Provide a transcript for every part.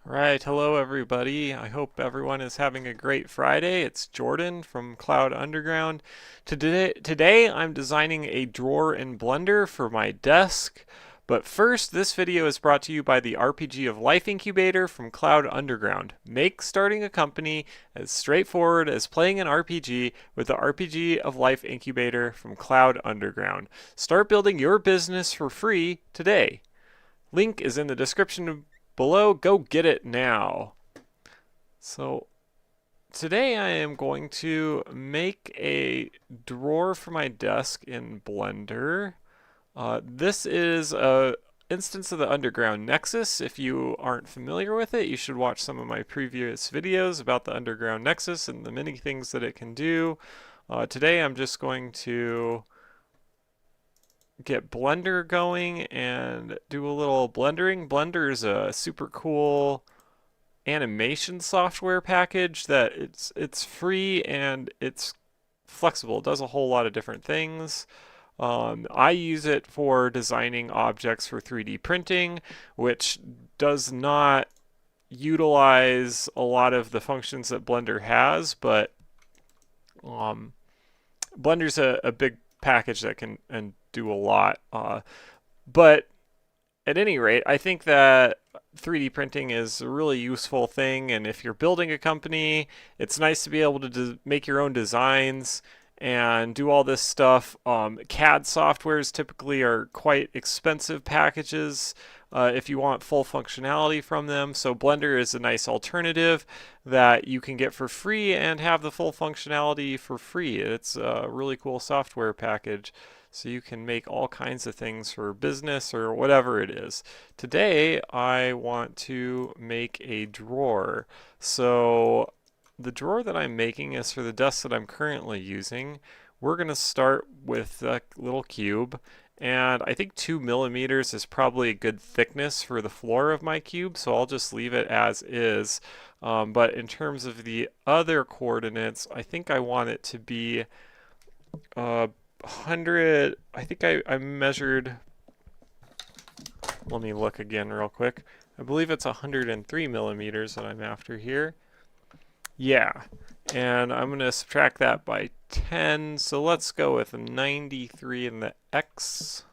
Right, hello everybody. I hope everyone is having a great Friday. It's Jordan from Cloud Underground. Today I'm designing a drawer in Blender for my desk. But first, this video is brought to you by the RPG of Life Incubator from Cloud Underground. Make starting a company as straightforward as playing an RPG with the RPG of Life Incubator from Cloud Underground. Start building your business for free today. Link is in the description below. Go get it now. So today I am going to make a drawer for my desk in Blender. This is a instance of the Underground Nexus. If you aren't familiar with it, you should watch some of my previous videos about the Underground Nexus and the many things that it can do. Today I'm just going to get Blender going and do a little blendering. Blender is a super cool animation software package that it's free and it's flexible. It does a whole lot of different things. I use it for designing objects for 3D printing, which does not utilize a lot of the functions that Blender has, but um, Blender's a big package that can and do a lot. But at any rate, I think that 3D printing is a really useful thing, and if you're building a company, it's nice to be able to make your own designs and do all this stuff. CAD softwares typically are quite expensive packages if you want full functionality from them, so Blender is a nice alternative that you can get for free and have the full functionality for free. It's a really cool software package. So you can make all kinds of things for business or whatever it is. Today, I want to make a drawer. So the drawer that I'm making is for the desk that I'm currently using. We're going to start with a little cube. And I think 2 millimeters is probably a good thickness for the floor of my cube, so I'll just leave it as is. But in terms of the other coordinates, I think I want it to be 100. I think I measured. Let me look again real quick. I believe it's 103 millimeters that I'm after here. Yeah, and I'm going to subtract that by 10. So let's go with 93 in the X.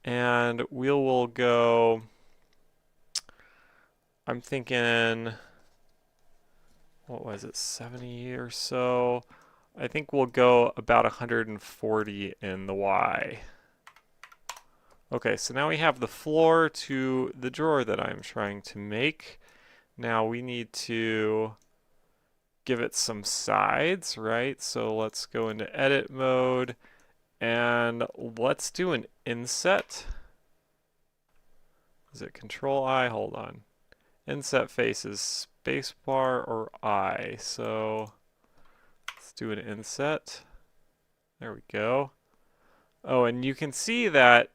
And we will go. I'm thinking, what was it, 70 or so? I think we'll go about 140 in the Y. Okay, so now we have the floor to the drawer that I'm trying to make. Now we need to give it some sides, right? So let's go into edit mode and let's do an inset. Is it Control I? Hold on. Inset face is spacebar or I. So let's do an inset. There we go. Oh, and you can see that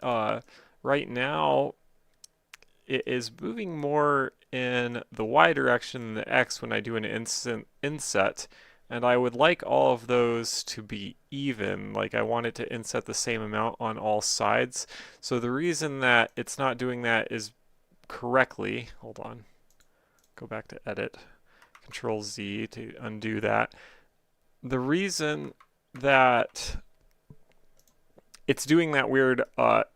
right now it is moving more in the Y direction than the X when I do an inset. And I would like all of those to be even. Like I want it to inset the same amount on all sides. So the reason that it's not doing that is correctly, hold on, go back to edit, Control Z to undo that. The reason that it's doing that weird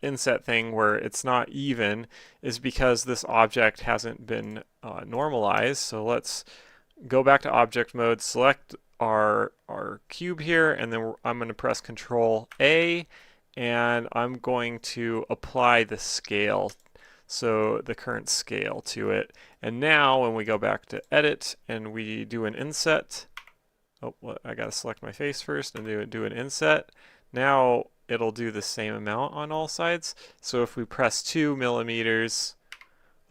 inset thing where it's not even is because this object hasn't been normalized. So let's go back to object mode, select our cube here, and then I'm going to press Control A, and I'm going to apply the scale, so the current scale to it. And now when we go back to edit and we do an inset, oh, I got to select my face first and do an inset. Now it'll do the same amount on all sides. So if we press 2 millimeters,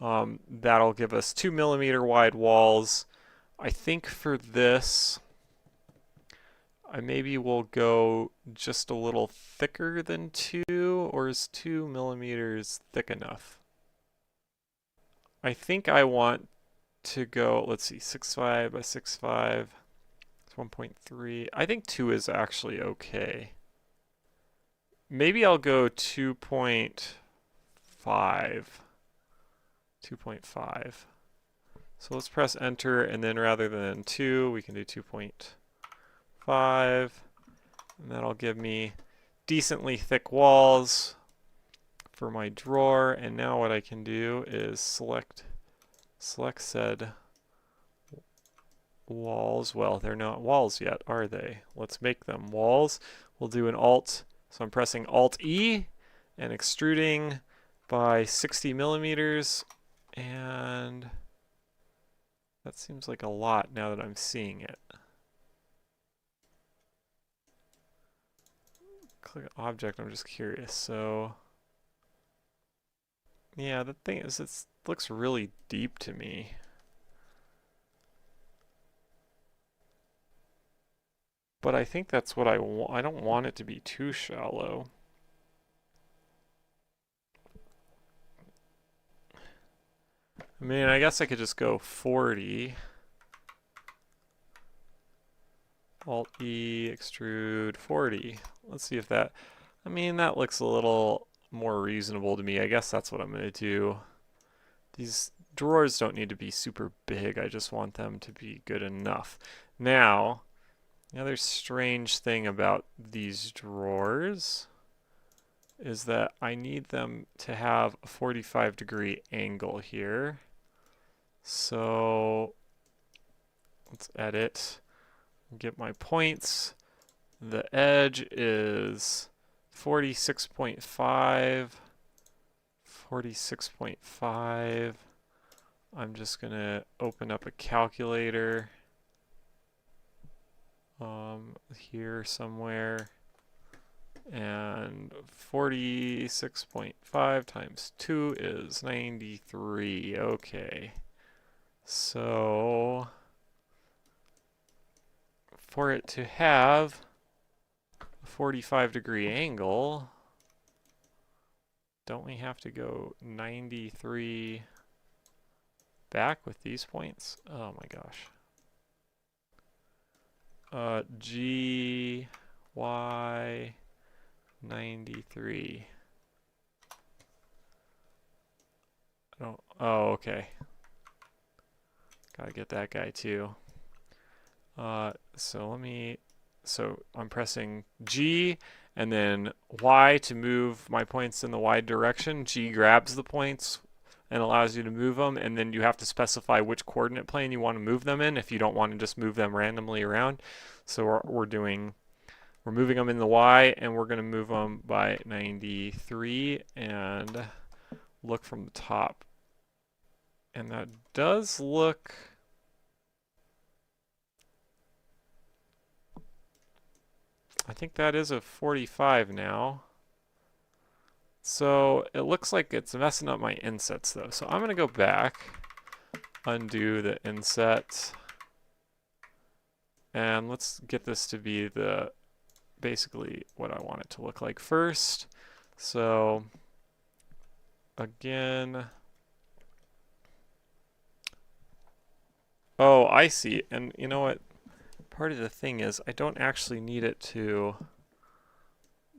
that'll give us 2 millimeter wide walls. I think for this, I maybe will go just a little thicker than 2, or is 2 millimeters thick enough? I think I want to go, let's see, 6.5 by 6.5, it's 1.3. I think 2 is actually okay. Maybe I'll go 2.5. 2.5. So let's press enter, and then rather than 2, we can do 2.5. And that'll give me decently thick walls for my drawer. And now what I can do is select said walls. Well, they're not walls yet, are they? Let's make them walls. We'll do an Alt. So I'm pressing Alt E and extruding by 60 millimeters. And that seems like a lot now that I'm seeing it. Click object, I'm just curious. So yeah, the thing is, it looks really deep to me. But I think that's what I want. I don't want it to be too shallow. I mean, I guess I could just go 40. Alt E, extrude 40. Let's see if that, I mean, that looks a little more reasonable to me. I guess that's what I'm going to do. These drawers don't need to be super big. I just want them to be good enough. Now, the other strange thing about these drawers is that I need them to have a 45-degree angle here. So let's edit, get my points. The edge is 46.5. 46.5. I'm just going to open up a calculator here somewhere. And 46.5 times 2 is 93. Okay. So for it to have a 45-degree angle, don't we have to go 93 back with these points? Oh my gosh. G, Y, 93. I don't, oh, okay. Gotta get that guy too. So I'm pressing G and then Y to move my points in the Y direction. G grabs the points and allows you to move them, and then you have to specify which coordinate plane you want to move them in if you don't want to just move them randomly around. So we're moving them in the Y, and we're going to move them by 93 and look from the top. And that does look, I think that is a 45 now. So it looks like it's messing up my insets though. So I'm going to go back, undo the inset, and let's get this to be the basically what I want it to look like first. So again, oh, I see. And you know what? Part of the thing is I don't actually need it to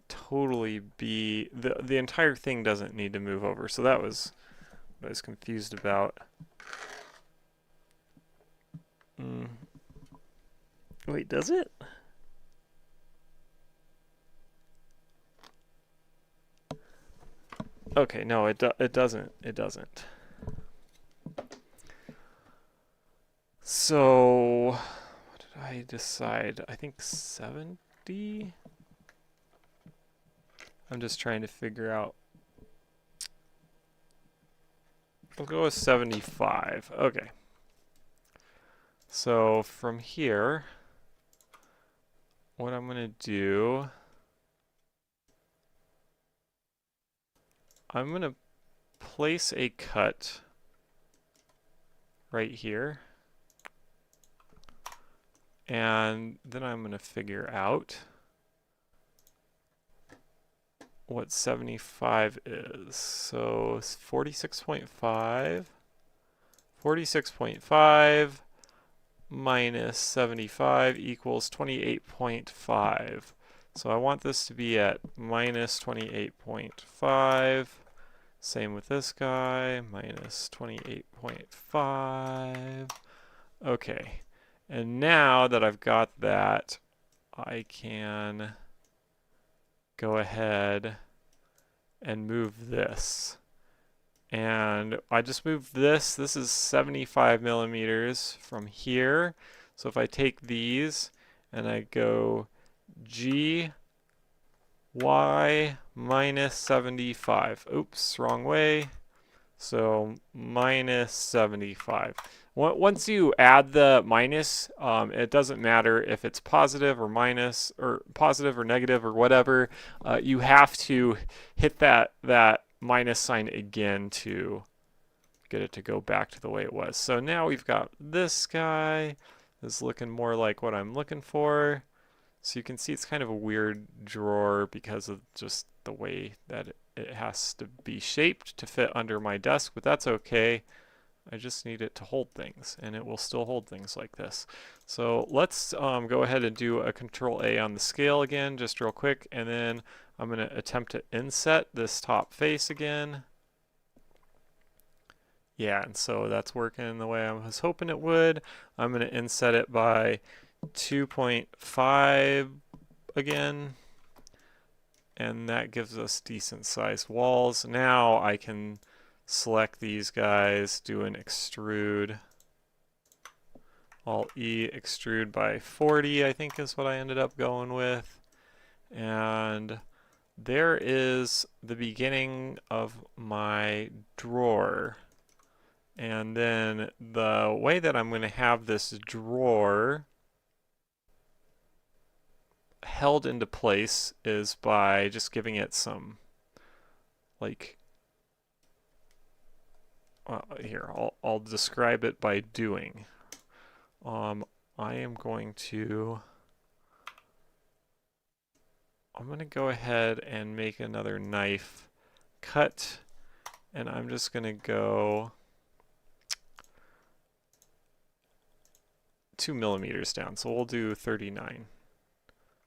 totally be, the entire thing doesn't need to move over. So that was what I was confused about. Wait, does it? Okay, no, it doesn't. It doesn't. So what did I decide? I think 70? I'm just trying to figure out. We'll go with 75. Okay. So from here, what I'm going to do, I'm going to place a cut right here. And then I'm going to figure out what 75 is. So 46.5. 46.5 minus 75 equals 28.5. So I want this to be at minus 28.5. Same with this guy, minus 28.5. Okay, and now that I've got that, I can go ahead and move this. And I just moved this. This is 75 millimeters from here. So if I take these and I go G, Y minus 75. Oops, wrong way. So minus 75. Once you add the minus, it doesn't matter if it's positive or minus, or positive or negative or whatever. You have to hit that minus sign again to get it to go back to the way it was. So now we've got this guy is looking more like what I'm looking for. So you can see it's kind of a weird drawer because of just the way that it has to be shaped to fit under my desk, but that's okay. I just need it to hold things, and it will still hold things like this. So let's go ahead and do a Control A on the scale again, just real quick, and then I'm going to attempt to inset this top face again. Yeah, and so that's working the way I was hoping it would. I'm going to inset it by 2.5 again, and that gives us decent sized walls. Now I can select these guys, do an extrude, Alt E, extrude by 40, I think is what I ended up going with. And there is the beginning of my drawer. And then the way that I'm going to have this drawer held into place is by just giving it some, like, here, I'll describe it by doing. I am going to, I'm going to go ahead and make another knife cut, and I'm just going to go 2 millimeters down. So we'll do 39.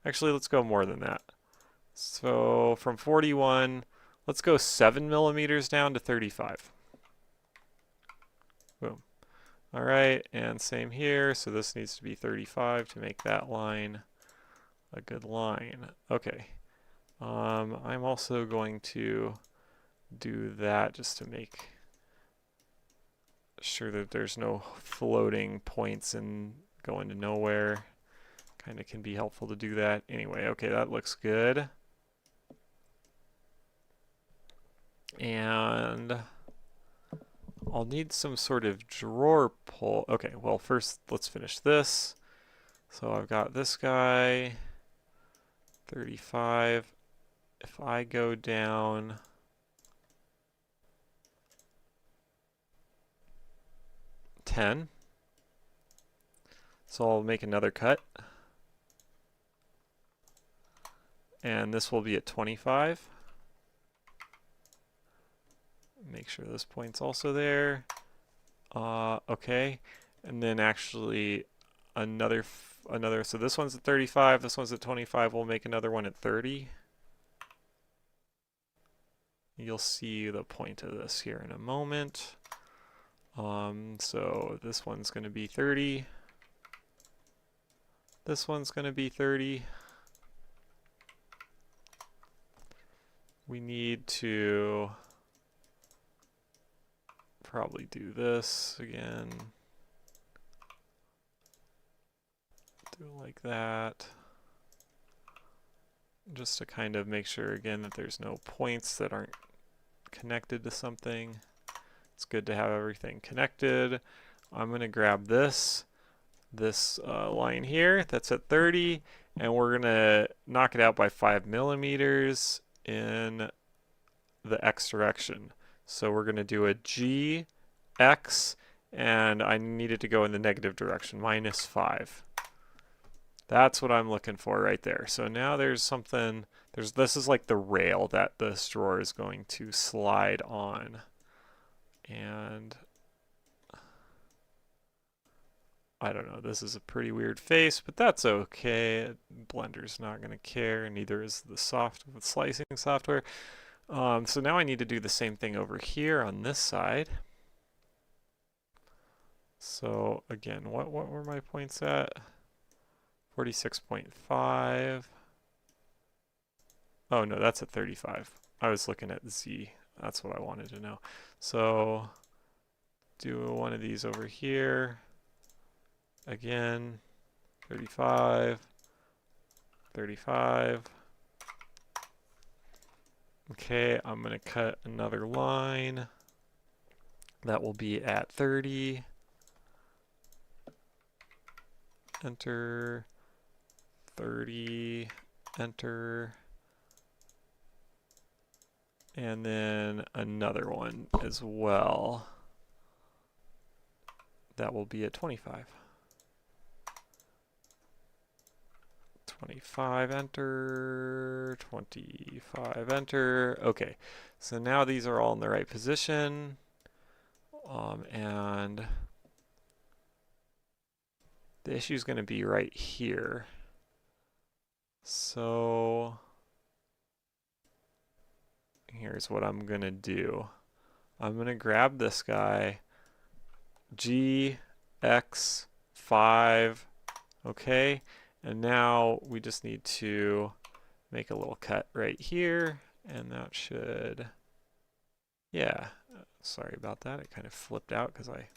Actually, let's go more than that. So from 41, let's go 7 millimeters down to 35. Boom. All right, and same here. So this needs to be 35 to make that line a good line. Okay. I'm also going to do that just to make sure that there's no floating points and going to nowhere. Kind of can be helpful to do that. Anyway, okay, that looks good. And I'll need some sort of drawer pull. Okay, well, first let's finish this. So I've got this guy, 35. If I go down 10, so I'll make another cut. And this will be at 25. Make sure this point's also there. Okay, and then actually another, so this one's at 35, this one's at 25, we'll make another one at 30. You'll see the point of this here in a moment. So this one's going to be 30. This one's going to be 30. We need to probably do this again. Do it like that. Just to kind of make sure again that there's no points that aren't connected to something. It's good to have everything connected. I'm going to grab this line here that's at 30, and we're going to knock it out by 5 millimeters in the X direction. So we're going to do a G, X, and I need it to go in the negative direction, -5. That's what I'm looking for right there. So now there's something, this is like the rail that this drawer is going to slide on. And I don't know, this is a pretty weird face, but that's okay. Blender's not going to care, neither is the slicing software. So now I need to do the same thing over here on this side. So again, what were my points at? 46.5. Oh no, that's at 35. I was looking at Z. That's what I wanted to know. So do one of these over here. Again, 35, 35. Okay, I'm going to cut another line. That will be at 30. Enter. 30. Enter. And then another one as well. That will be at 25. 25, enter, 25, enter. Okay, so now these are all in the right position. And the issue is going to be right here. So here's what I'm going to do. I'm going to grab this guy, G, X, 5, okay? And now we just need to make a little cut right here, and that should, yeah, sorry about that. It kind of flipped out because I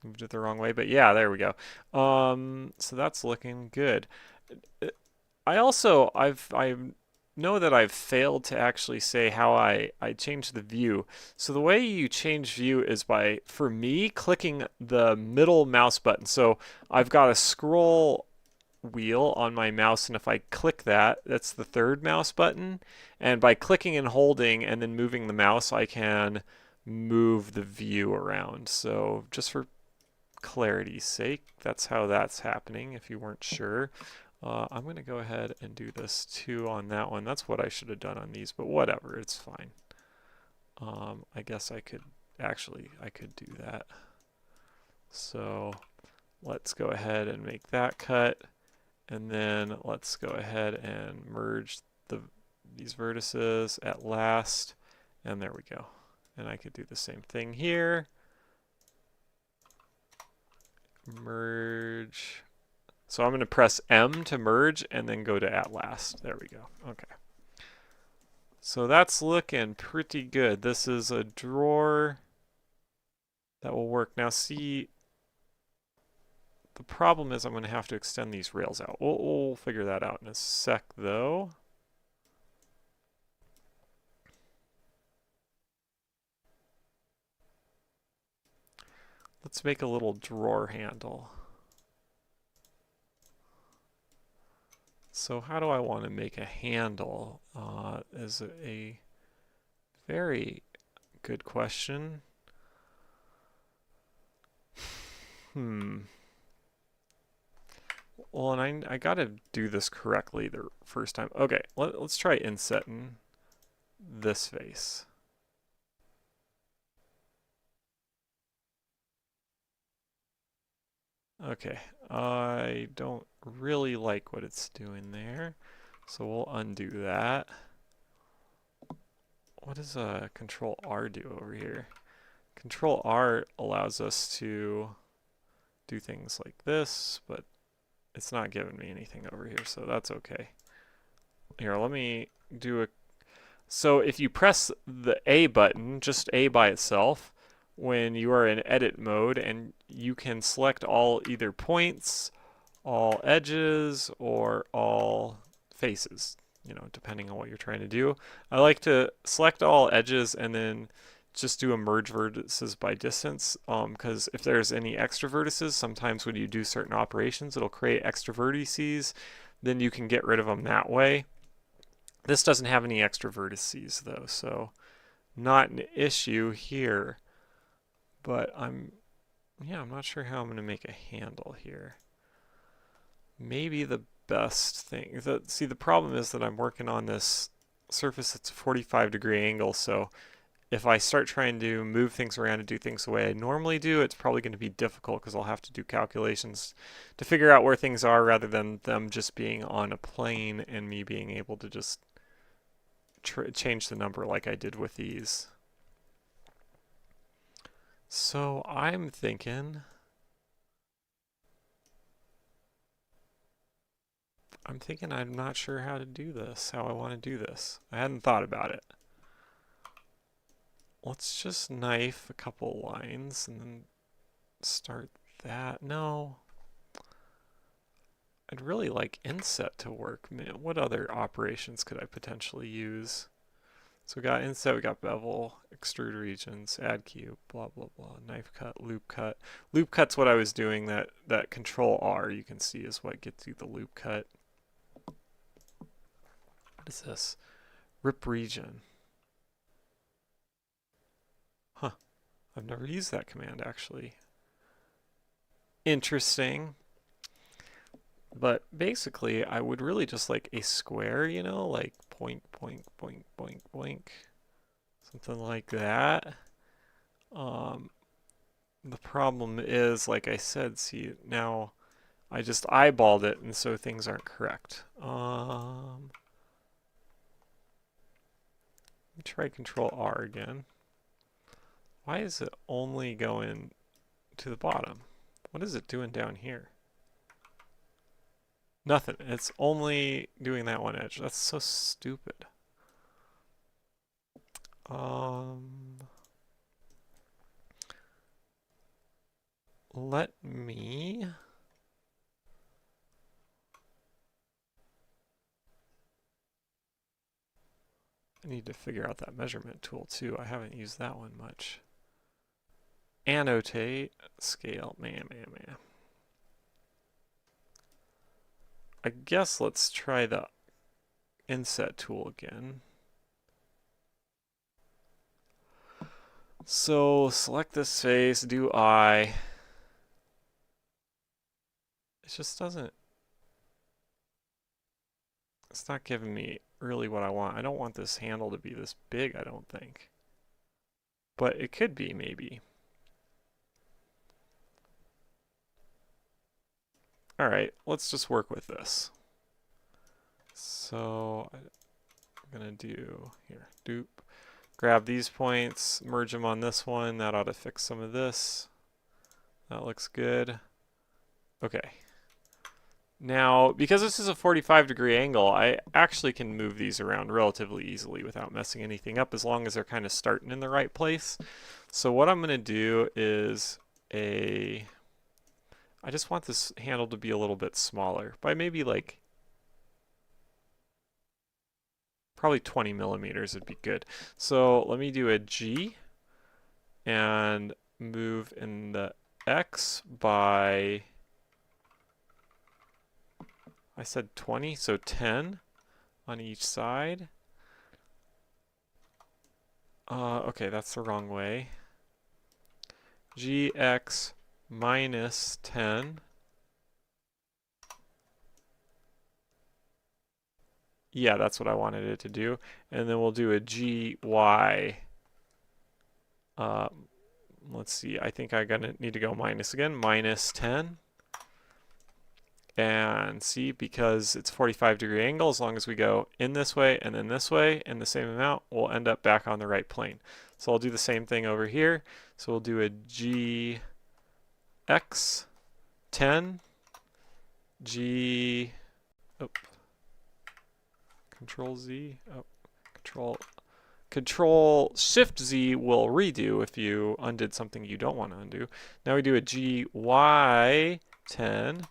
moved it the wrong way, but yeah, there we go. So that's looking good. I know that I've failed to actually say how I change the view. So the way you change view is by, for me, clicking the middle mouse button. So I've got a scroll wheel on my mouse, and if I click that, that's the third mouse button. And by clicking and holding and then moving the mouse, I can move the view around. So just for clarity's sake, that's how that's happening if you weren't sure. I'm going to go ahead and do this too on that one. That's what I should have done on these, but whatever, it's fine. I guess I could do that. So let's go ahead and make that cut, and then let's go ahead and merge these vertices at last, and there we go. And I could do the same thing here. Merge. So I'm going to press M to merge and then go to at last. There we go. Okay. So that's looking pretty good. This is a drawer that will work. Now see, the problem is I'm going to have to extend these rails out. We'll figure that out in a sec though. Let's make a little drawer handle. So how do I want to make a handle? Is a very good question. Well, and I gotta do this correctly the first time. Okay, let's try insetting this face. Okay, I don't really like what it's doing there, so we'll undo that. What does Control R do over here? Control R allows us to do things like this, but it's not giving me anything over here, so that's okay. Here, let me do a... So if you press the A button, just A by itself, when you are in edit mode, and you can select all either points, all edges, or all faces, you know, depending on what you're trying to do. I like to select all edges and then just do a merge vertices by distance, because if there's any extra vertices, sometimes when you do certain operations, it'll create extra vertices, then you can get rid of them that way. This doesn't have any extra vertices though, so not an issue here. But I'm not sure how I'm going to make a handle here. Maybe the best thing, see, the problem is that I'm working on this surface that's a 45-degree angle, so if I start trying to move things around and do things the way I normally do, it's probably going to be difficult because I'll have to do calculations to figure out where things are rather than them just being on a plane and me being able to just change the number like I did with these. So I'm thinking, I'm not sure how to do this, how I want to do this. I hadn't thought about it. Let's just knife a couple lines and then start that. No. I'd really like inset to work. Man, what other operations could I potentially use? So we got inset, we got bevel, extrude regions, add cube, blah, blah, blah, knife cut, loop cut. Loop cut's what I was doing, that control R you can see is what gets you the loop cut. What is this? Rip region. Huh, I've never used that command actually. Interesting. But basically, I would really just like a square, you know, like point, point, point, point, point, something like that. The problem is, like I said, see, now I just eyeballed it, and so things aren't correct. Let me try Control R again. Why is it only going to the bottom? What is it doing down here? Nothing. It's only doing that one edge. That's so stupid. Let me... I need to figure out that measurement tool too. I haven't used that one much. Annotate, scale, man. I guess let's try the inset tool again. So select this face, do eye. It just doesn't, it's not giving me really what I want. I don't want this handle to be this big, I don't think. But it could be, maybe. Alright, let's just work with this. So I'm gonna do here, dupe. Grab these points, merge them on this one. That ought to fix some of this. That looks good. Okay. Now, because this is a 45-degree angle, I actually can move these around relatively easily without messing anything up, as long as they're kind of starting in the right place. So what I'm going to do is I just want this handle to be a little bit smaller, by maybe like probably 20 millimeters would be good. So let me do a G and move in the X by, I said 20, so 10 on each side. Okay, that's the wrong way. Gx minus 10. Yeah, that's what I wanted it to do. And then we'll do a gy. Let's see, I think I'm gonna need to go minus again, minus 10. And see, because it's 45-degree angle, as long as we go in this way and then this way in the same amount, we'll end up back on the right plane. So I'll do the same thing over here. So we'll do a gx 10, g, oh, Control Z, oh, Control Shift Z will redo if you undid something you don't want to undo. Now we do a GY 10,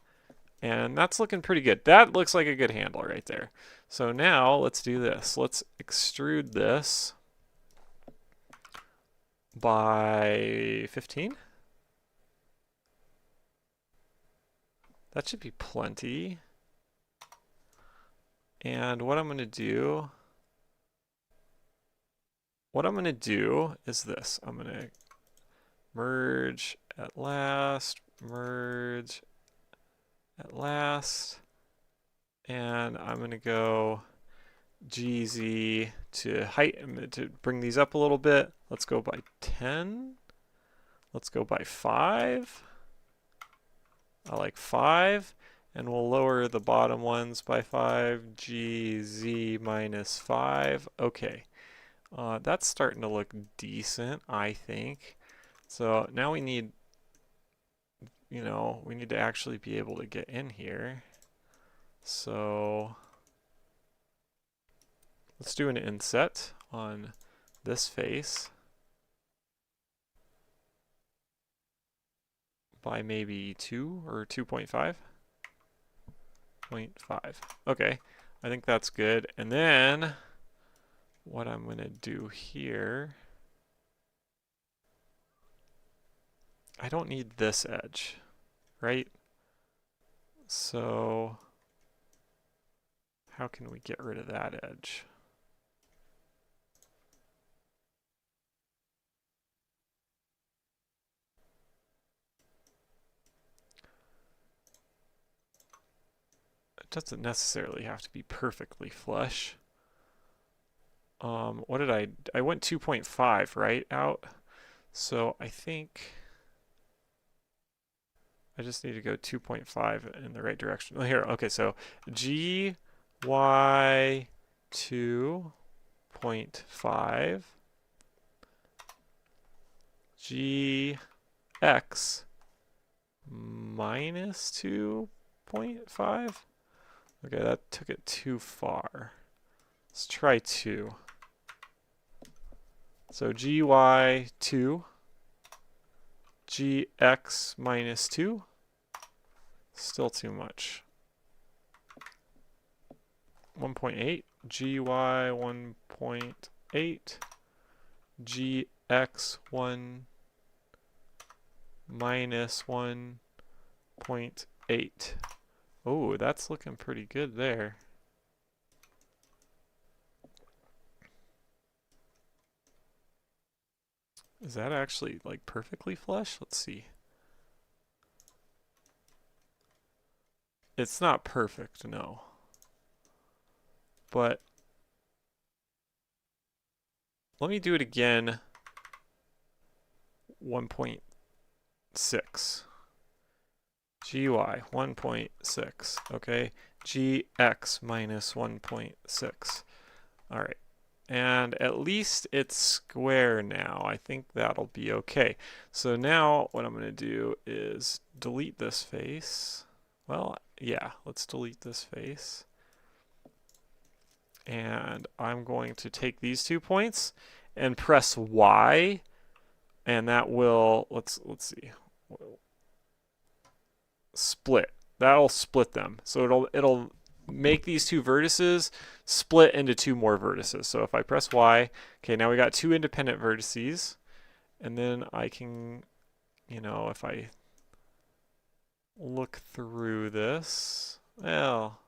and that's looking pretty good. That looks like a good handle right there. So now let's do this. Let's extrude this by 15. That should be plenty. And what I'm going to do is this. I'm going to merge at last, merge at last, and I'm going to go GZ to height to bring these up a little bit. Let's go by 10. Let's go by 5. I like 5. And we'll lower the bottom ones by 5, GZ minus 5. Okay, that's starting to look decent, I think. So now we need, we need to actually be able to get in here. So let's do an inset on this face by maybe 2 or 2.5. 0.5. Okay, I think that's good. And then what I'm going to do here, I don't need this edge, right? So how can we get rid of that edge? It doesn't necessarily have to be perfectly flush. What did I went 2.5 right out. So I think I just need to go 2.5 in the right direction. Oh, here, okay, so G, Y, 2.5, G, X, minus 2.5. Okay, that took it too far. Let's try 2. So GY 2, GX minus 2, still too much. 1.8, GY 1.8, GX 1 minus 1.8. Oh, that's looking pretty good there. Is that actually like perfectly flush? Let's see. It's not perfect, no. But let me do it again. 1.6. GY 1.6. Okay. GX minus 1.6. All right. And at least it's square now. I think that'll be okay. So now what I'm going to do is delete this face. Well, yeah, let's delete this face. And I'm going to take these 2 points and press Y, and that will, let's see, split. That'll split them. So it'll make these 2 vertices split into 2 more vertices. So if I press Y, okay, now we got 2 independent vertices, and then I can, if I look through this, well,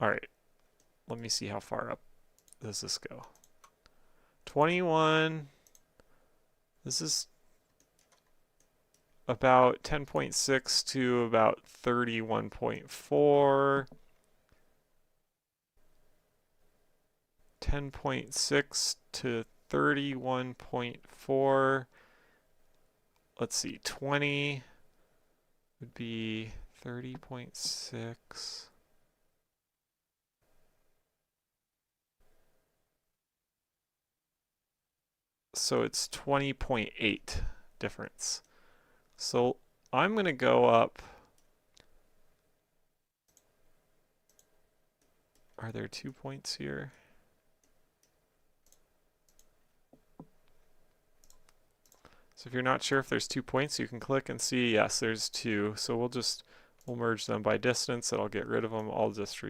all right, let me see how far up does this go. 21, this is about 10.6 to about 31.4. 10.6 to 31.4. Let's see, 20 would be 30.6. So it's 20.8 difference. So I'm going to go up. Are there 2 points here? So if you're not sure if there's 2 points, you can click and see, yes, there's 2. So we'll merge them by distance. That'll get rid of them. I'll just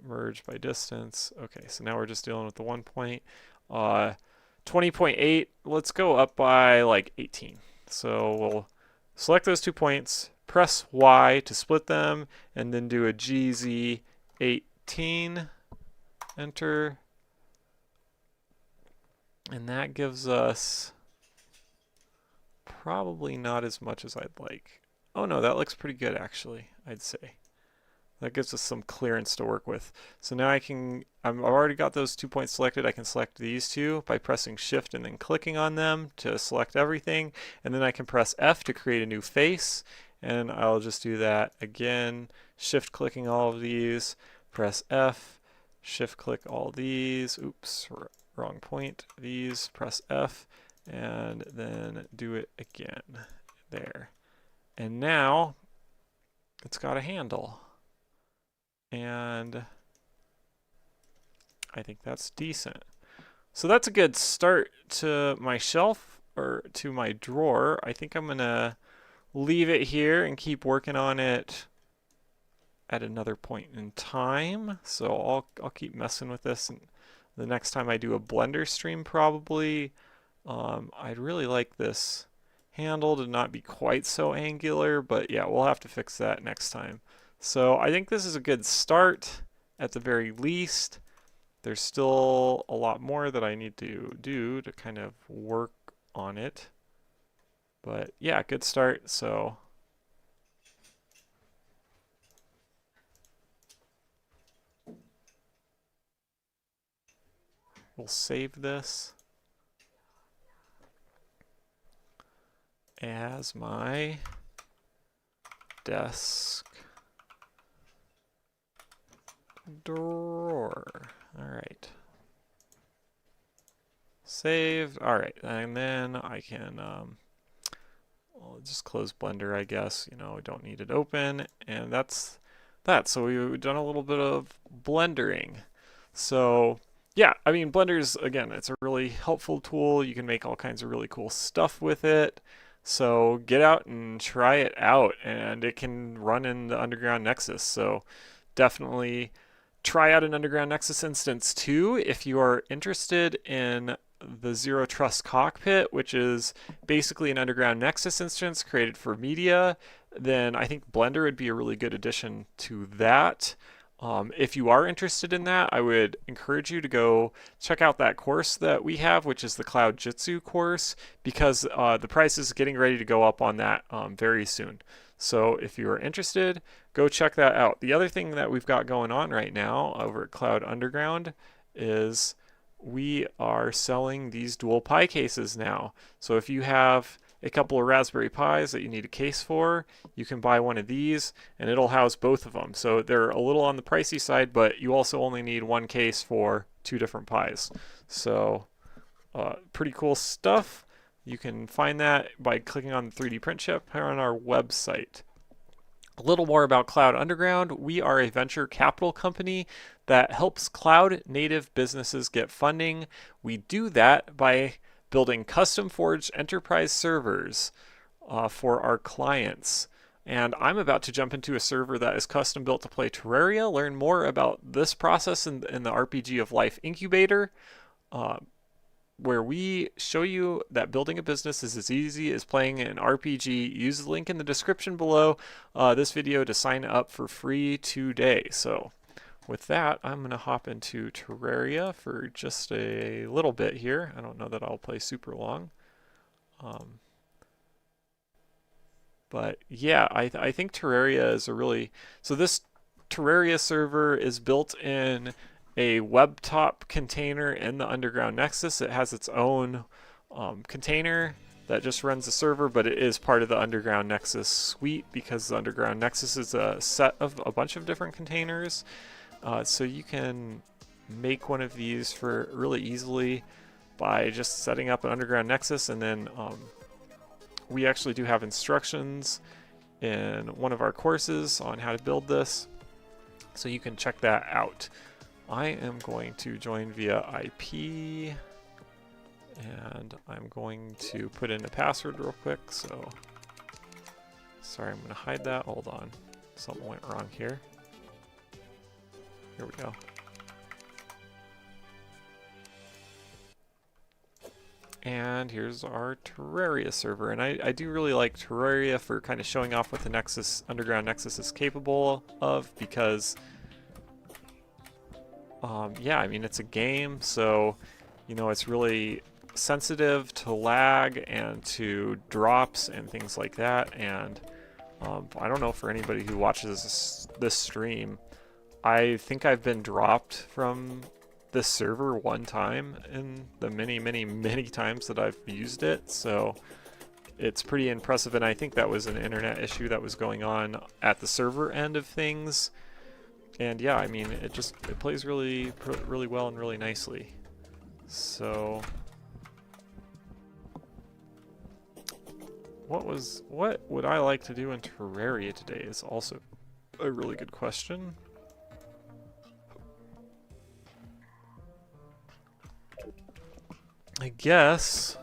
merge by distance. Okay, so now we're just dealing with the 1 point. 20.8, let's go up by like 18. So we'll select those 2 points, press Y to split them, and then do a GZ 18, enter. And that gives us probably not as much as I'd like. Oh no, that looks pretty good actually, I'd say. That gives us some clearance to work with. So now I've already got those 2 points selected. I can select these two by pressing Shift and then clicking on them to select everything. And then I can press F to create a new face. And I'll just do that again, Shift clicking all of these, press F, Shift click all these, oops, wrong point, these, press F, and then do it again, there. And now it's got a handle. And I think that's decent. So that's a good start to my shelf, or to my drawer. I think I'm gonna leave it here and keep working on it at another point in time. So I'll keep messing with this, and the next time I do a Blender stream probably. I'd really like this handle to not be quite so angular, but yeah, we'll have to fix that next time. So I think this is a good start at the very least. There's still a lot more that I need to do to kind of work on it. But yeah, good start. So we'll save this as my desk drawer. All right. Saved. All right, and then I can I'll just close Blender, I guess. You know, we don't need it open, and that's that. So we've done a little bit of blendering. So yeah, I mean, Blender's, again, it's a really helpful tool. You can make all kinds of really cool stuff with it. So get out and try it out, and it can run in the Underground Nexus. So definitely try out an Underground Nexus instance too if you are interested in the Zero Trust Cockpit, which is basically an Underground Nexus instance created for media. Then I think Blender would be a really good addition to that. If you are interested in that, I would encourage you to go check out that course that we have, which is the Cloud Jitsu course, because the price is getting ready to go up on that very soon. So if you are interested, go check that out. The other thing that we've got going on right now over at Cloud Underground is we are selling these dual Pi cases now. So if you have a couple of Raspberry Pis that you need a case for, you can buy one of these and it'll house both of them. So they're a little on the pricey side, but you also only need one case for 2 different Pis. So pretty cool stuff. You can find that by clicking on the 3D print chip here on our website. A little more about Cloud Underground. We are a venture capital company that helps cloud native businesses get funding. We do that by building custom forged enterprise servers for our clients. And I'm about to jump into a server that is custom built to play Terraria. Learn more about this process in the RPG of Life Incubator, where we show you that building a business is as easy as playing an RPG. Use the link in the description below this video to sign up for free today. So with that, I'm going to hop into Terraria for just a little bit here. I don't know that I'll play super long. But yeah, I think Terraria is a really... So this Terraria server is built in a webtop container in the Underground Nexus. It has its own container that just runs the server, but it is part of the Underground Nexus suite because the Underground Nexus is a set of a bunch of different containers. So you can make one of these for really easily by just setting up an Underground Nexus, and then we actually do have instructions in one of our courses on how to build this, so you can check that out. I am going to join via IP, and I'm going to put in a password real quick. So sorry, I'm going to hide that. Hold on, something went wrong here. Here we go. And here's our Terraria server. And I do really like Terraria for kind of showing off what the Nexus, Underground Nexus is capable of, because yeah, I mean, it's a game, so you know, it's really sensitive to lag and to drops and things like that. And I don't know for anybody who watches this stream. I think I've been dropped from this server one time in the many, many, many times that I've used it, so it's pretty impressive, and I think that was an internet issue that was going on at the server end of things. And yeah, I mean, it plays really, really well and really nicely. So, what would I like to do in Terraria today is also a really good question. I guess,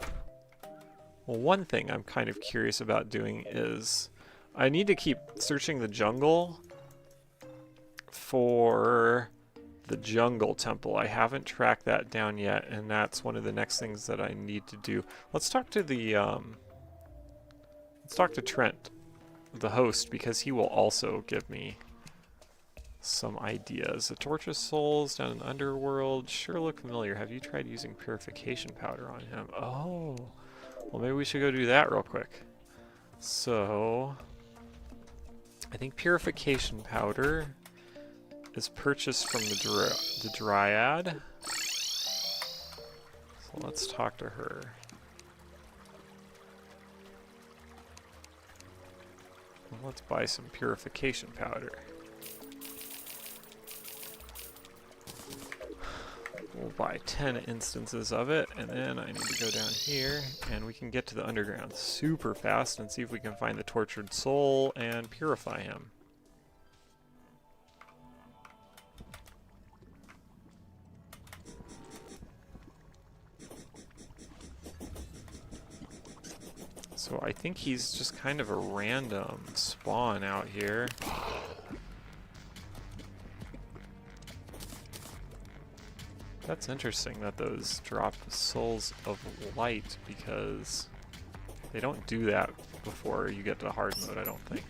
well, one thing I'm kind of curious about doing is I need to keep searching the jungle for the jungle temple. I haven't tracked that down yet, and that's one of the next things that I need to do. Let's talk to the let's talk to Trent, the host, because he will also give me some ideas. The torture souls down in the underworld sure look familiar. Have you tried using purification powder on him? Oh, well, maybe we should go do that real quick. So I think purification powder is purchased from the Dryad. So let's talk to her. Well, let's buy some purification powder. We'll buy 10 instances of it, and then I need to go down here, and we can get to the underground super fast and see if we can find the tortured soul and purify him. So I think he's just kind of a random spawn out here. That's interesting that those drop souls of light, because they don't do that before you get to hard mode, I don't think.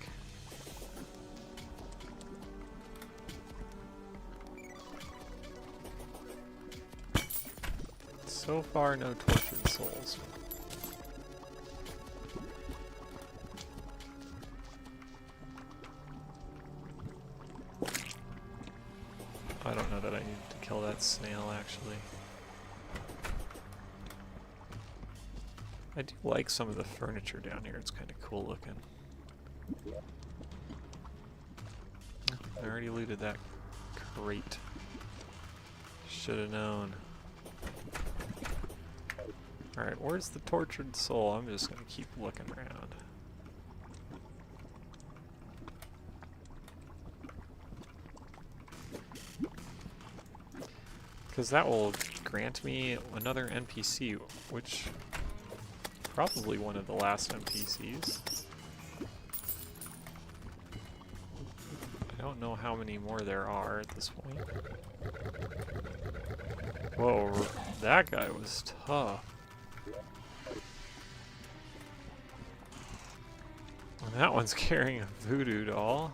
So far, no tortured souls. I don't know that I need to kill that snail, actually. I do like some of the furniture down here. It's kind of cool looking. I already looted that crate. Should have known. Alright, where's the tortured soul? I'm just going to keep looking around. Because that will grant me another NPC, which probably one of the last NPCs. I don't know how many more there are at this point. Whoa, that guy was tough. And that one's carrying a voodoo doll.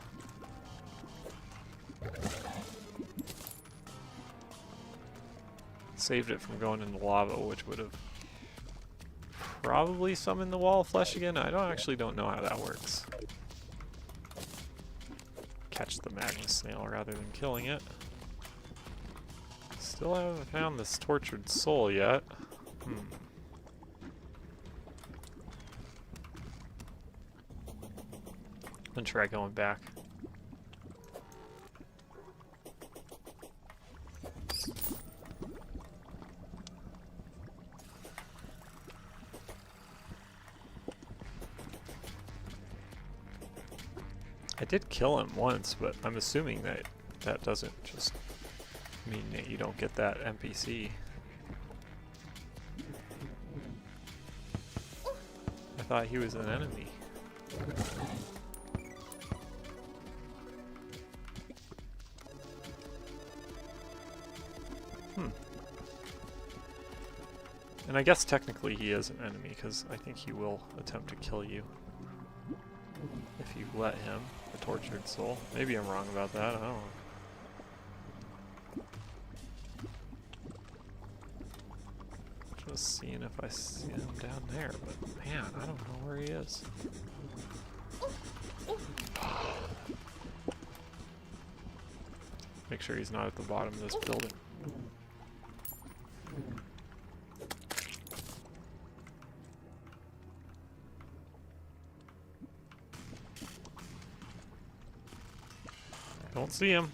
Saved it from going into lava, which would have probably summoned the wall of flesh again. I don't know how that works. Catch the magma snail rather than killing it. Still haven't found this tortured soul yet. I'm gonna try going back. I did kill him once, but I'm assuming that that doesn't just mean that you don't get that NPC. I thought he was an enemy. And I guess technically he is an enemy, because I think he will attempt to kill you if you let him, the tortured soul. Maybe I'm wrong about that, I don't know. Just seeing if I see him down there, but man, I don't know where he is. Make sure he's not at the bottom of this building. Don't see him.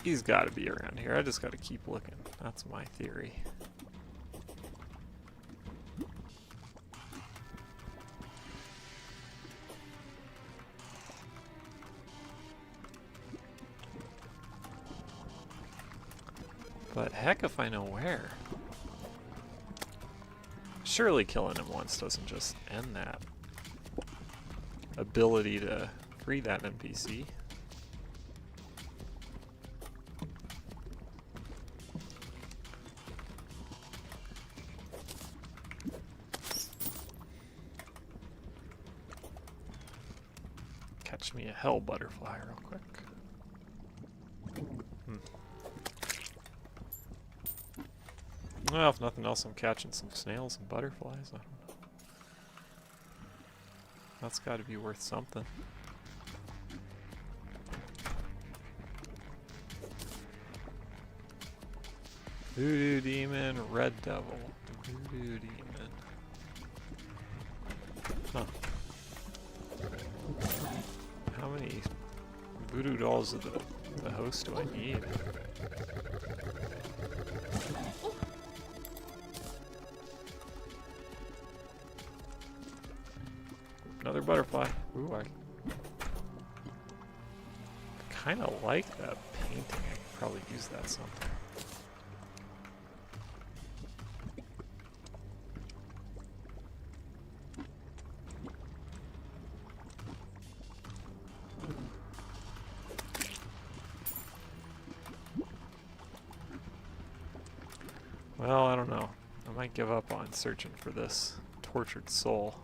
He's got to be around here. I just got to keep looking. That's my theory. But heck if I know where. Surely killing him once doesn't just end that ability to free that NPC. Catch me a hell butterfly real quick. Well, if nothing else, I'm catching some snails and butterflies. I don't know. That's got to be worth something. Voodoo Demon, Red Devil. Voodoo Demon. Huh. How many voodoo dolls of the host do I need? Another butterfly. Ooh, I kind of like that painting. I could probably use that something. Well, I don't know. I might give up on searching for this tortured soul.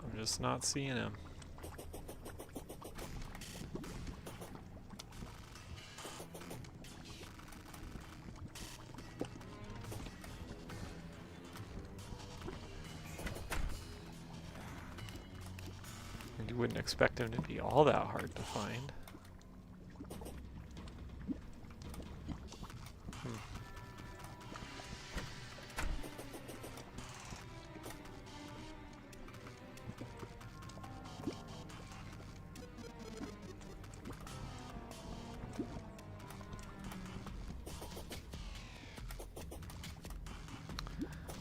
I'm just not seeing him. And you wouldn't expect him to be all that hard to find.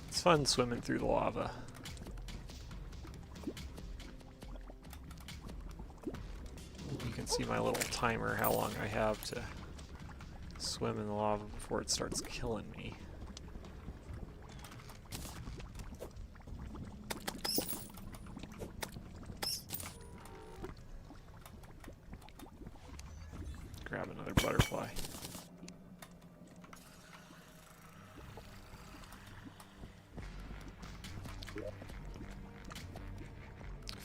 It's fun swimming through the lava. You can see my little timer, how long I have to swim in the lava before it starts killing me. Grab another butterfly.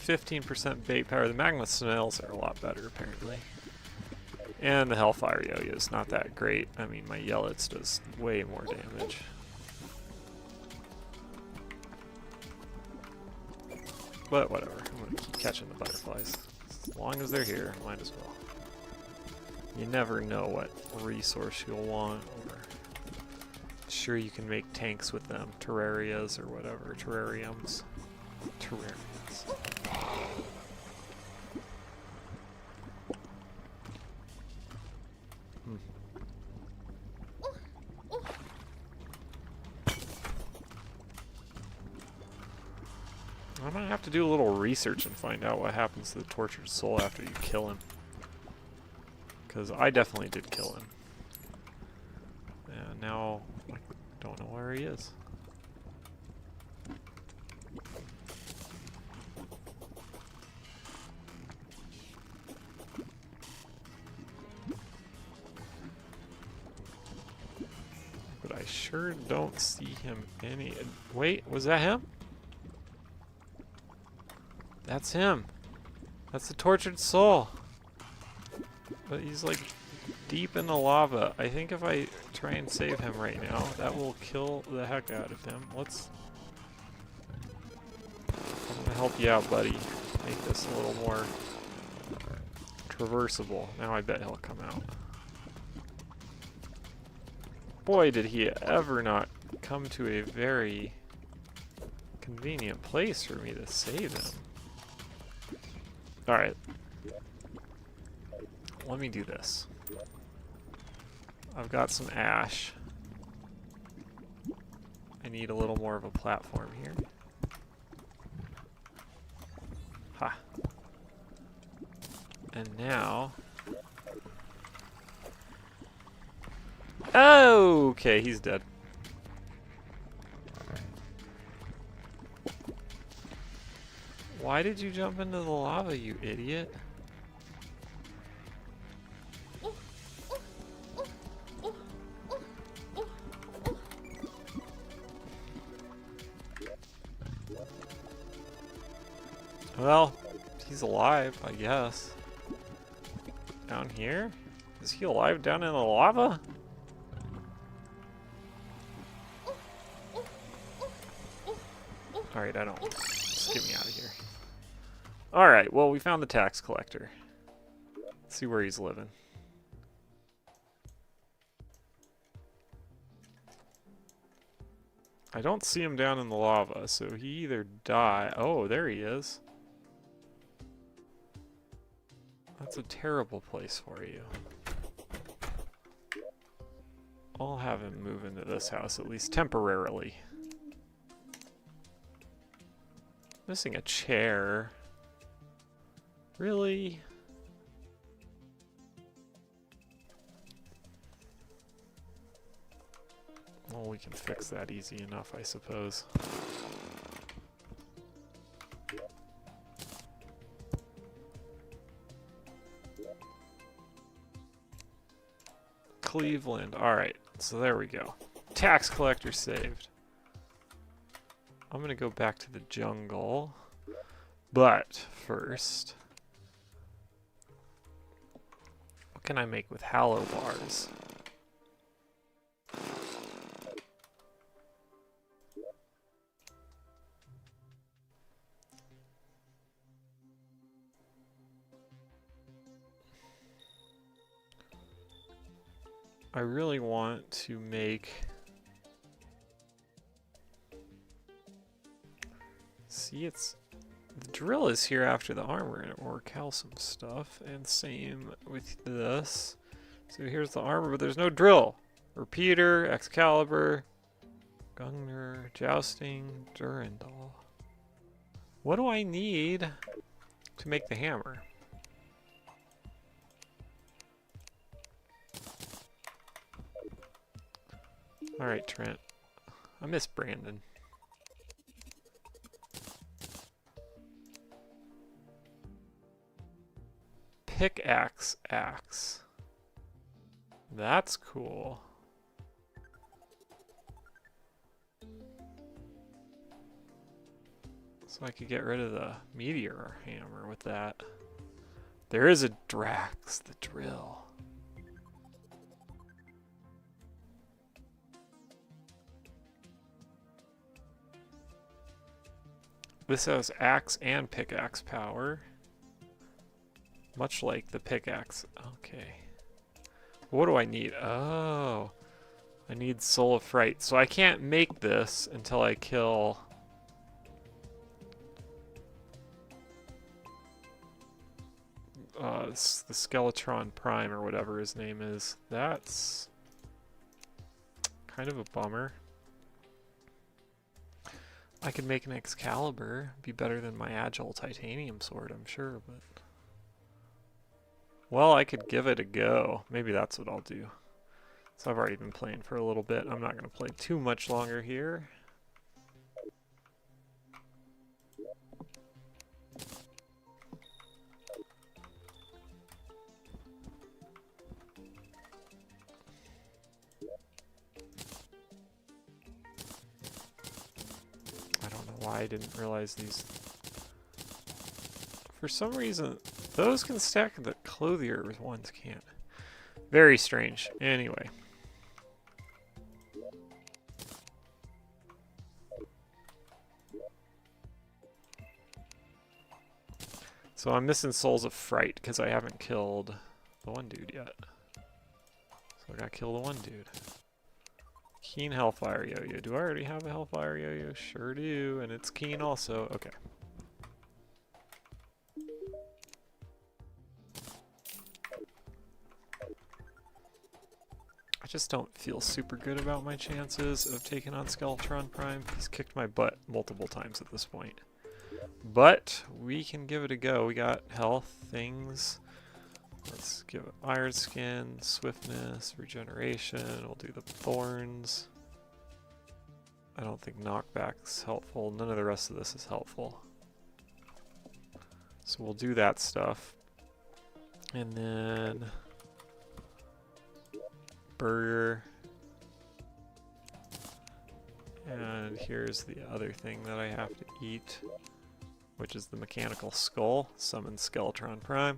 15% bait power. The magma snails are a lot better, apparently. And the Hellfire Yo-Yo is not that great. I mean, my Yellets does way more damage. But whatever, I'm gonna keep catching the butterflies. As long as they're here, might as well. You never know what resource you'll want, or sure you can make tanks with them, terrarias or whatever, terrariums. Terrariums. I might have to do a little research and find out what happens to the tortured soul after you kill him. Because I definitely did kill him. And now I don't know where he is. But I sure don't see him any... Wait, was that him? That's him. That's the tortured soul. But he's like deep in the lava. I think if I try and save him right now, that will kill the heck out of him. Let's help you out, buddy. Make this a little more traversable. Now I bet he'll come out. Boy, did he ever not come to a very convenient place for me to save him. Alright. Let me do this. I've got some ash. I need a little more of a platform here. Ha. And now... Oh, okay, he's dead. Why did you jump into the lava, you idiot? Well, he's alive, I guess. Down here? Is he alive down in the lava? Alright, I don't. Just get me out of here. Alright, well, we found the tax collector. Let's see where he's living. I don't see him down in the lava, so he either died. Oh, there he is. That's a terrible place for you. I'll have him move into this house, at least temporarily. Missing a chair. Really? Well, we can fix that easy enough, I suppose. Cleveland. Alright, so there we go. Tax collector saved. I'm gonna go back to the jungle. But first, what can I make with hollow bars? I really want to make... See, it's... The drill is here after the armor, and it will recall some stuff, and same with this. So here's the armor, but there's no drill. Repeater, Excalibur, Gungnir, Jousting, Durandal. What do I need to make the hammer? Alright, Trent. I miss Brandon. Pickaxe axe. That's cool. So I could get rid of the meteor hammer with that. There is a Drax, the drill. This has axe and pickaxe power. Much like the pickaxe. Okay. What do I need? Oh. I need Soul of Fright. So I can't make this until I kill... the Skeletron Prime or whatever his name is. That's kind of a bummer. I could make an Excalibur. Be better than my Agile Titanium Sword, I'm sure, but... Well, I could give it a go. Maybe that's what I'll do. So I've already been playing for a little bit. I'm not going to play too much longer here. I don't know why I didn't realize these. For some reason, those can stack, the clothier ones can't. Very strange. Anyway. So I'm missing Souls of Fright because I haven't killed the one dude yet. So I gotta kill the one dude. Keen Hellfire Yo-Yo. Do I already have a Hellfire Yo-Yo? Sure do, and it's Keen also. Okay. I just don't feel super good about my chances of taking on Skeletron Prime. He's kicked my butt multiple times at this point. But we can give it a go. We got health, things. Let's give it Iron Skin, Swiftness, Regeneration. We'll do the Thorns. I don't think Knockback's helpful. None of the rest of this is helpful. So we'll do that stuff. And then Burger. And here's the other thing that I have to eat, which is the Mechanical Skull. Summon Skeletron Prime.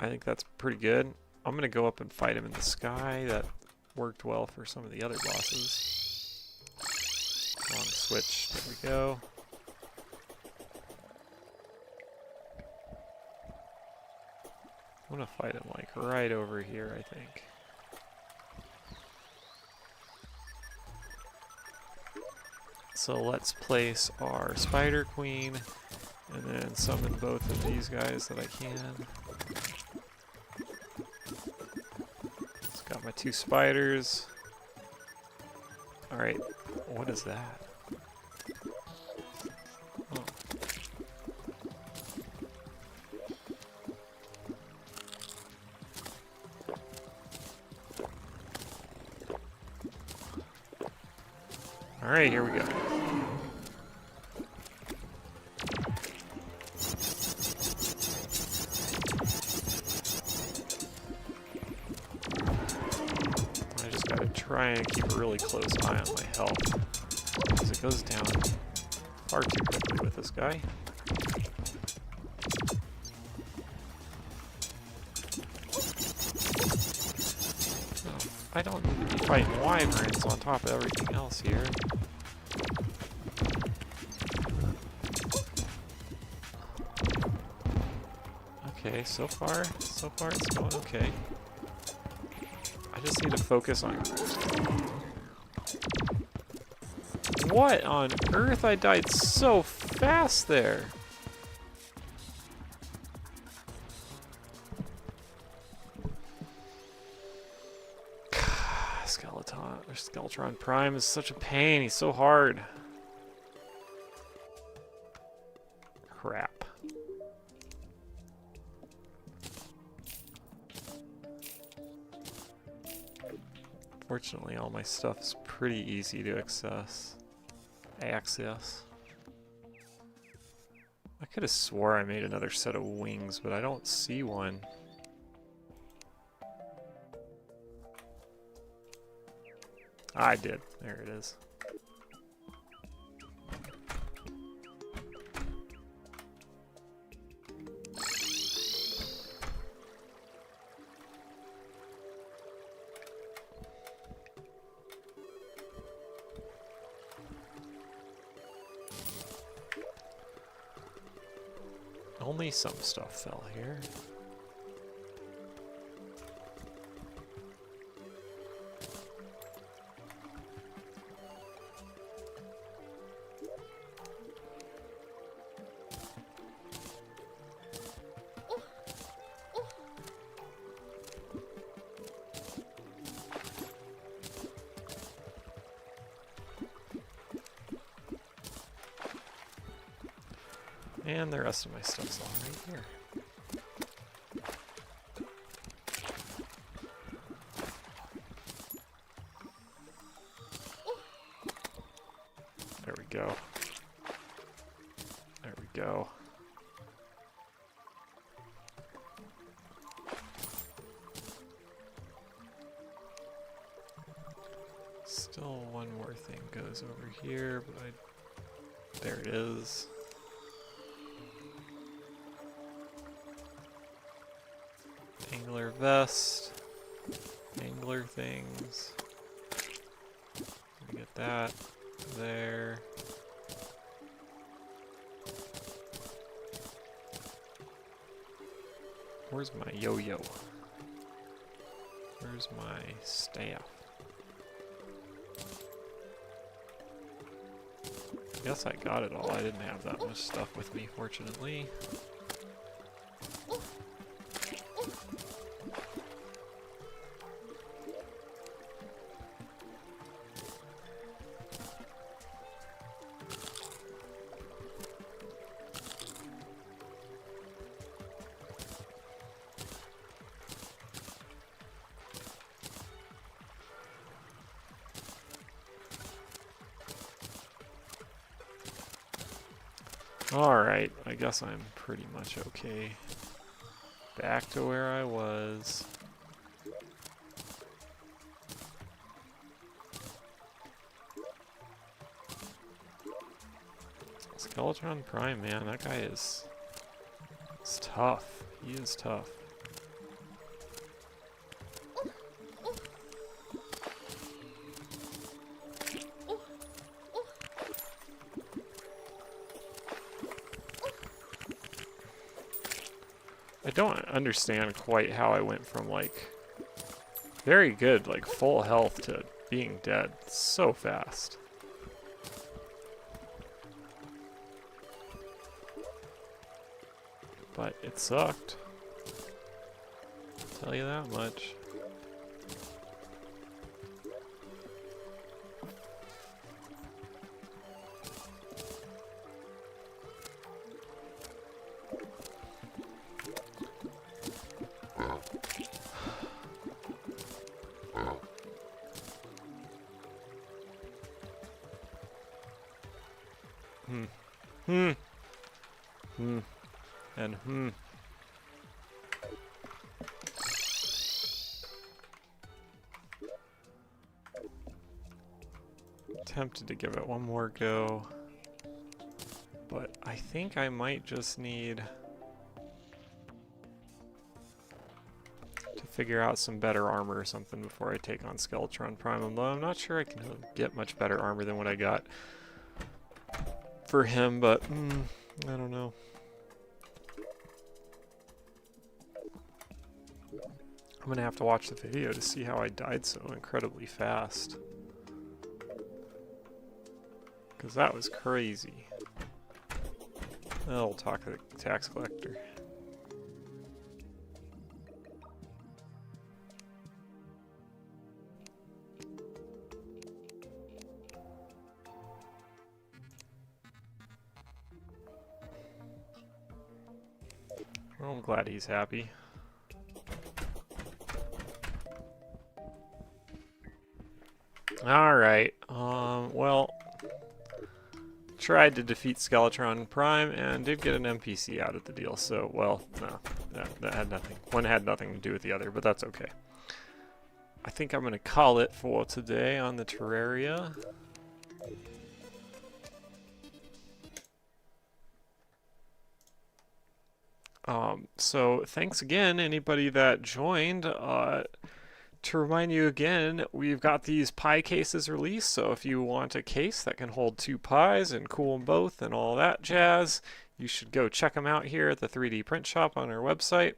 I think that's pretty good. I'm going to go up and fight him in the sky. That worked well for some of the other bosses. Wrong switch. There we go. I'm going to fight him like right over here, I think. So let's place our Spider Queen and then summon both of these guys that I can. Got my 2 spiders. Alright, what is that? Oh. Alright, here we go. Try and keep a really close eye on my health, because it goes down far too quickly with this guy. Oh, I don't need to be fighting wyverns on top of everything else here. Okay, so far it's going okay. I just need to focus on... What on earth? I died so fast there. Skeletron Prime is such a pain. He's so hard. Crap. Fortunately, all my stuff is pretty easy to access. I could have swore I made another set of wings, but I don't see one. I did. There it is. Only some stuff fell here. And the rest of my stuff's all right here. There we go. There we go. Still one more thing goes over here, but there it is. Angler vest, angler things. Let me get that there. Where's my yo-yo? Where's my staff? I guess I got it all. I didn't have that much stuff with me, fortunately. Alright, I guess I'm pretty much okay. Back to where I was. Skeletron Prime, man, that guy is tough. He is tough. I don't understand quite how I went from like very good, like full health to being dead so fast. But it sucked. I'll tell you that much. And tempted to give it one more go, but I think I might just need to figure out some better armor or something before I take on Skeletron Prime, although I'm not sure I can get much better armor than what I got for him, but I don't know. I'm gonna have to watch the video to see how I died so incredibly fast. Because that was crazy. I'll talk to the tax collector. Well, I'm glad he's happy. Alright, well, tried to defeat Skeletron Prime and did get an NPC out of the deal, so, well, no, that had nothing. One had nothing to do with the other, but that's okay. I think I'm going to call it for today on the Terraria. So thanks again, anybody that joined. To remind you again, we've got these pie cases released, so if you want a case that can hold 2 pies and cool them both and all that jazz, you should go check them out here at the 3D print shop on our website.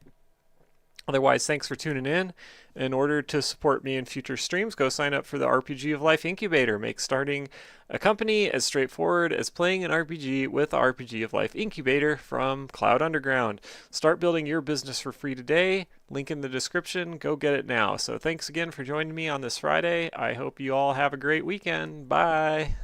Otherwise, thanks for tuning in. In order to support me in future streams, go sign up for the RPG of Life Incubator. Make starting a company as straightforward as playing an RPG with the RPG of Life Incubator from Cloud Underground. Start building your business for free today. Link in the description. Go get it now. So thanks again for joining me on this Friday. I hope you all have a great weekend. Bye.